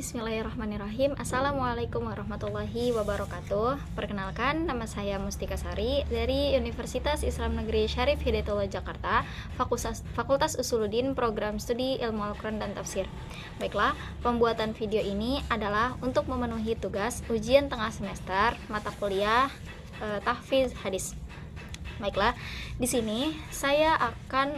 Bismillahirrahmanirrahim. Assalamualaikum warahmatullahi wabarakatuh. Perkenalkan, nama saya Mustika Sari dari Universitas Islam Negeri Syarif Hidayatullah Jakarta, Fakultas Usuluddin, Program Studi Ilmu Al-Quran dan Tafsir. Baiklah, pembuatan video ini adalah untuk memenuhi tugas ujian tengah semester mata kuliah tahfiz hadis. Baiklah, di sini saya akan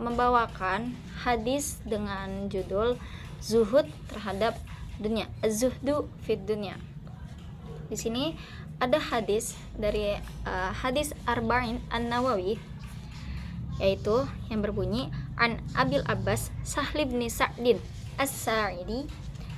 membawakan hadis dengan judul Zuhud terhadap dunia, az-zuhdu fid dunya. Di sini ada hadis dari hadis Arba'in An-Nawawi, yaitu yang berbunyi An Abil Abbas Sahl bin Sa'din As-Sa'idi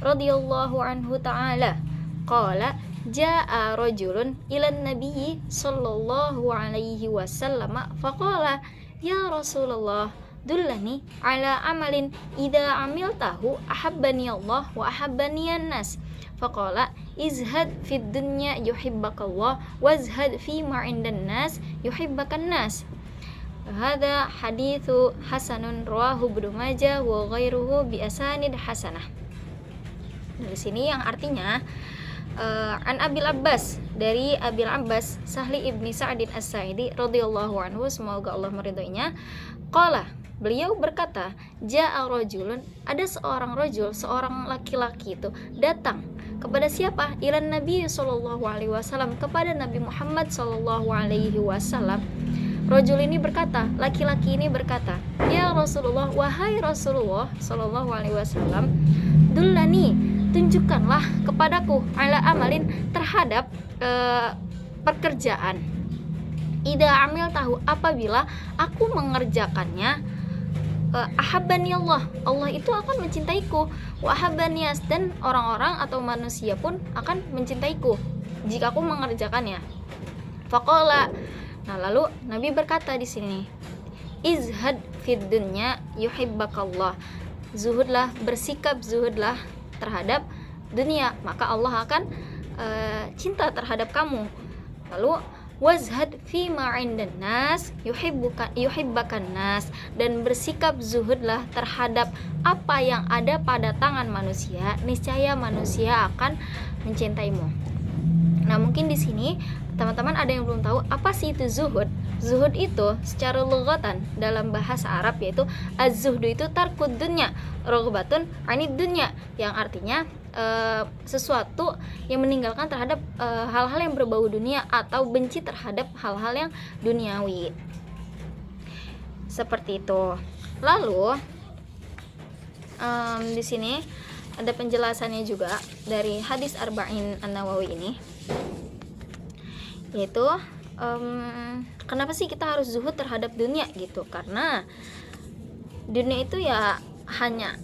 radhiyallahu anhu ta'ala qala jaa rajulun ilan nabiyyi sallallahu alaihi wasallam faqala ya Rasulullah dullani ala amalin idza amiltahu ahabbani Allah wa ahabbani an-nas faqala izhad fid dunya yuhibbakallah wazhad fi ma 'indan nas yuhibbakan nas. Hadza haditsu hasanun rawahu Ibnu Majah wa ghairuhu bi asanid hasanah. Dari sini yang artinya An Abil Abbas, dari Abil Abbas Sahli ibni Sa'din As-Sa'idi radhiyallahu anhu, semoga Allah meridhoinya, qala, beliau berkata, ja'a rajulun, ada seorang rajul, seorang laki-laki itu datang kepada siapa? Ilan Nabi sallallahu alaihi wasallam, kepada Nabi Muhammad sallallahu alaihi wasallam. Rajul ini berkata, laki-laki ini berkata, ya Rasulullah, wahai Rasulullah sallallahu alaihi wasallam, dullani, tunjukkanlah kepadaku ala amalin, terhadap pekerjaan, ida amil tahu, apabila aku mengerjakannya, ahabbani Allah, Allah itu akan mencintaiku, wa ahabbani as, dan orang-orang atau manusia pun akan mencintaiku jika aku mengerjakannya. Faqala, nah lalu Nabi berkata di sini, izhad fid dunya yuhibbakallah, zuhudlah, bersikap zuhudlah terhadap dunia, maka Allah akan cinta terhadap kamu. Lalu wazhad fi ma 'indan nas yuhibbakan nas, dan bersikap zuhudlah terhadap apa yang ada pada tangan manusia, niscaya manusia akan mencintaimu. Nah, mungkin di sini teman-teman ada yang belum tahu apa sih itu zuhud. Zuhud itu secara lughatan dalam bahasa Arab yaitu az-zuhdu itu tarkud dunya, ragbatun 'anid dunya, yang artinya sesuatu yang meninggalkan terhadap hal-hal yang berbau dunia atau benci terhadap hal-hal yang duniawi. Seperti itu. Lalu di sini ada penjelasannya juga dari hadis Arba'in An-Nawawi ini, yaitu kenapa sih kita harus zuhud terhadap dunia gitu? Karena dunia itu ya hanya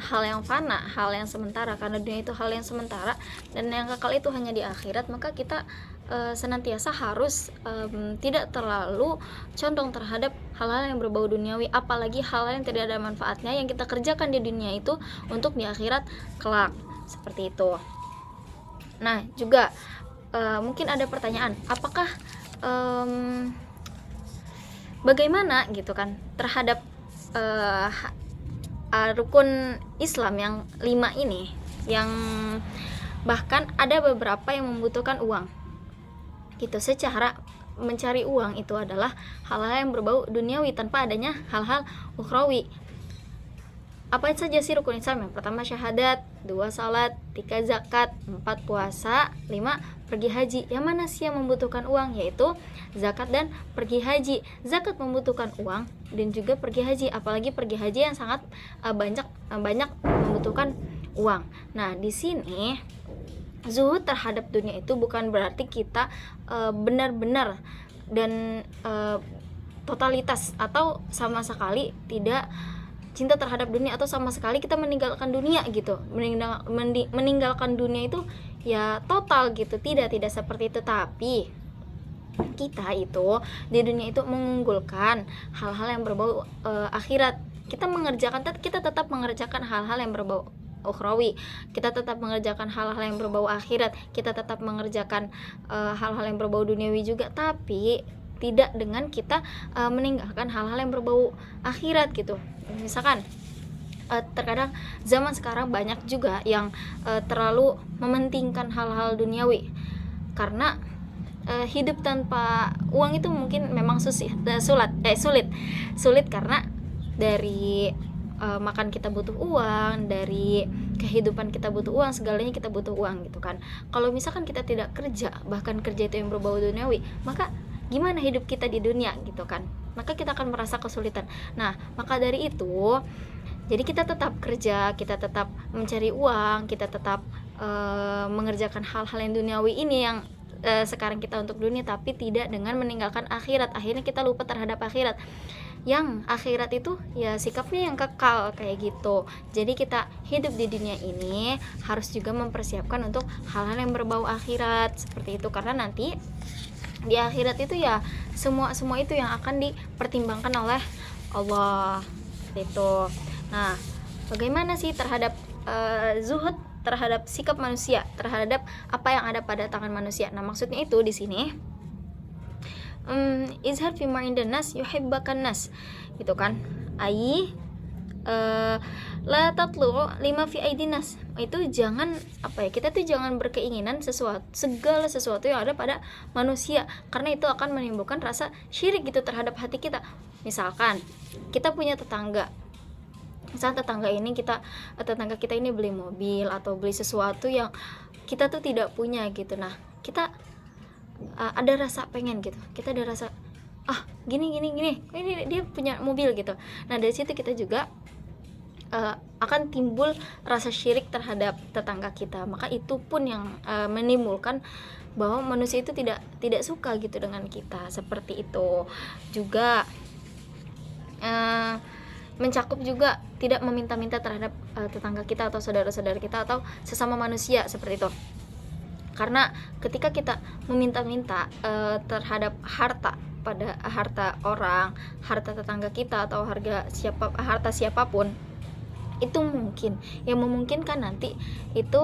hal yang fana, hal yang sementara. Karena dunia itu hal yang sementara dan yang kekal itu hanya di akhirat, maka kita senantiasa harus tidak terlalu condong terhadap hal-hal yang berbau duniawi, apalagi hal-hal yang tidak ada manfaatnya yang kita kerjakan di dunia itu untuk di akhirat kelak. Seperti itu. Nah, juga mungkin ada pertanyaan, apakah bagaimana gitu kan terhadap rukun Islam yang 5 ini, yang bahkan ada beberapa yang membutuhkan uang gitu. Secara mencari uang itu adalah hal-hal yang berbau duniawi tanpa adanya hal-hal ukhrawi. Apa saja sih rukun Islam? Yang pertama syahadat, 2 salat, 3 zakat, 4 puasa, 5 pergi haji. Yang mana sih yang membutuhkan uang? Yaitu zakat dan pergi haji. Zakat membutuhkan uang dan juga pergi haji, apalagi pergi haji yang sangat banyak membutuhkan uang. Nah, di sini zuhud terhadap dunia itu bukan berarti kita benar-benar dan totalitas atau sama sekali tidak cinta terhadap dunia, atau sama sekali kita meninggalkan dunia gitu. Meninggalkan dunia itu ya total gitu, tidak seperti itu. Tapi kita itu di dunia itu mengunggulkan hal-hal yang berbau akhirat. Kita tetap mengerjakan hal-hal yang berbau ukhrawi, kita tetap mengerjakan hal-hal yang berbau akhirat, kita tetap mengerjakan hal-hal yang berbau duniawi juga, tapi tidak dengan kita meninggalkan hal-hal yang berbau akhirat gitu. Misalkan terkadang zaman sekarang banyak juga yang terlalu mementingkan hal-hal duniawi, karena hidup tanpa uang itu mungkin memang sulit karena dari makan kita butuh uang, dari kehidupan kita butuh uang, segalanya kita butuh uang gitu kan. Kalau misalkan kita tidak kerja, bahkan kerja itu yang berbau duniawi, maka gimana hidup kita di dunia gitu kan, maka kita akan merasa kesulitan. Nah, maka dari itu, jadi kita tetap kerja, kita tetap mencari uang, kita tetap mengerjakan hal-hal yang duniawi ini yang sekarang kita untuk dunia, tapi tidak dengan meninggalkan akhirat. Akhirnya kita lupa terhadap akhirat, yang akhirat itu ya sikapnya yang kekal kayak gitu. Jadi kita hidup di dunia ini harus juga mempersiapkan untuk hal-hal yang berbau akhirat seperti itu, karena nanti di akhirat itu ya semua itu yang akan dipertimbangkan oleh Allah itu. Nah, bagaimana sih terhadap zuhud, terhadap sikap manusia, terhadap apa yang ada pada tangan manusia? Nah, maksudnya itu di sini izhar fi ma'indan nas yuhibbakan nas gitu kan. La tatlu lima fi aidin nas. Itu jangan kita tuh jangan berkeinginan segala sesuatu yang ada pada manusia, karena itu akan menimbulkan rasa syirik gitu terhadap hati kita. Misalkan kita punya tetangga, misalnya tetangga kita ini beli mobil atau beli sesuatu yang kita tuh tidak punya gitu. Nah, kita ada rasa pengen gitu, kita ada rasa gini ini dia punya mobil gitu. Nah, dari situ kita juga akan timbul rasa syirik terhadap tetangga kita. Maka itu pun yang menimbulkan bahwa manusia itu tidak suka gitu dengan kita. Seperti itu juga mencakup juga tidak meminta-minta terhadap tetangga kita atau saudara-saudara kita atau sesama manusia seperti itu. Karena ketika kita meminta-minta terhadap harta orang, harta tetangga kita atau harta siapapun, itu memungkinkan nanti itu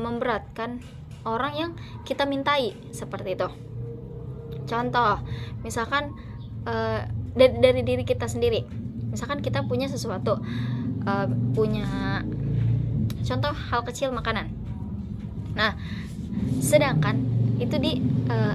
memberatkan orang yang kita mintai seperti itu. Contoh, misalkan dari diri kita sendiri, misalkan kita punya sesuatu, punya contoh hal kecil makanan. Nah, sedangkan itu di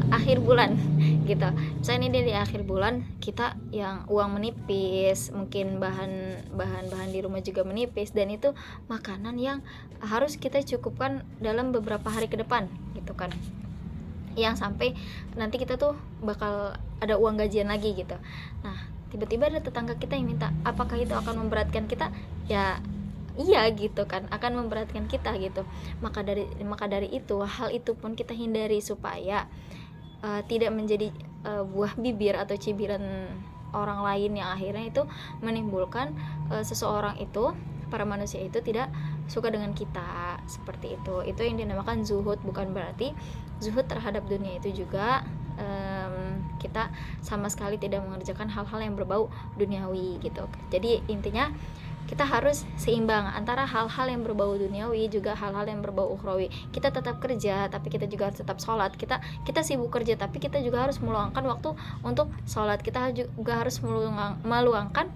akhir bulan gitu. Misalnya ini dia di akhir bulan, kita yang uang menipis, mungkin bahan di rumah juga menipis, dan itu makanan yang harus kita cukupkan dalam beberapa hari ke depan gitu kan, yang sampai nanti kita tuh bakal ada uang gajian lagi gitu. Nah, tiba-tiba ada tetangga kita yang minta, apakah itu akan memberatkan kita? Ya iya gitu kan, akan memberatkan kita gitu. Maka dari itu, hal itu pun kita hindari supaya tidak menjadi buah bibir atau cibiran orang lain yang akhirnya itu menimbulkan seseorang itu, para manusia itu tidak suka dengan kita seperti itu. Itu yang dinamakan zuhud. Bukan berarti zuhud terhadap dunia itu juga kita sama sekali tidak mengerjakan hal-hal yang berbau duniawi gitu. Jadi intinya kita harus seimbang antara hal-hal yang berbau duniawi juga hal-hal yang berbau ukhrawi. Kita tetap kerja, tapi kita juga harus tetap sholat. Kita sibuk kerja, tapi kita juga harus meluangkan waktu untuk sholat. Kita juga harus meluangkan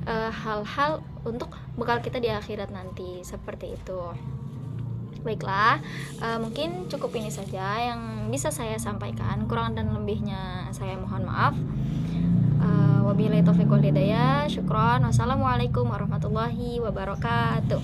hal-hal untuk bekal kita di akhirat nanti. Seperti itu. Baiklah, mungkin cukup ini saja yang bisa saya sampaikan. Kurang dan lebihnya saya mohon maaf. Wabillahi taufiq wal hidayah. Syukran. Wassalamualaikum warahmatullahi wabarakatuh.